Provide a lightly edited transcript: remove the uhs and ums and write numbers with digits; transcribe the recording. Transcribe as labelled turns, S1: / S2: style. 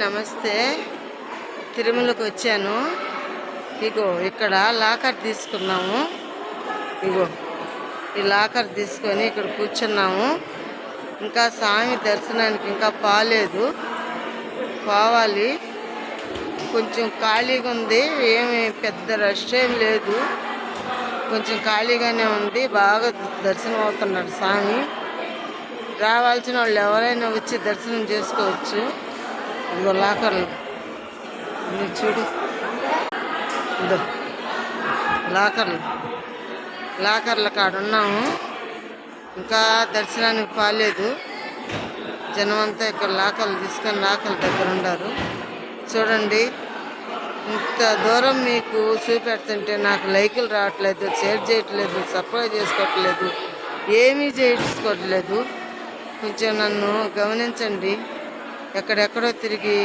S1: నమస్తే. తిరుమలకు వచ్చాను. ఇగో ఇక్కడ లాకర్ తీసుకున్నాము. ఇగో ఈ లాకర్ తీసుకొని ఇక్కడ కూర్చున్నాము. ఇంకా స్వామి దర్శనానికి ఇంకా పోలేదు, పోవాలి. కొంచెం ఖాళీగా ఉంది, ఏమి పెద్ద రష్ ఏం లేదు, కొంచెం ఖాళీగానే ఉంది. బాగా దర్శనం అవుతున్నాడు స్వామి. రావాల్సిన వాళ్ళు ఎవరైనా వచ్చి దర్శనం చేసుకోవచ్చు. ఇదిగో లాకర్లు, మీరు చూడు, ఇదో లాకర్ల కాడ ఉన్నాము. ఇంకా దర్శనానికి పోలేదు. జనం అంతా ఇక్కడ లాకర్లు తీసుకొని లాకర్ల దగ్గర ఉన్నారు. చూడండి, ఇంత దూరం మీకు చూపెడుతుంటే నాకు లైకులు రావట్లేదు, షేర్ చేయట్లేదు, సబ్స్క్రైబ్ చేసుకోవట్లేదు, ఏమీ చేసుకోవట్లేదు. కొంచెం నన్ను గమనించండి. ఎక్కడెక్కడో తిరిగి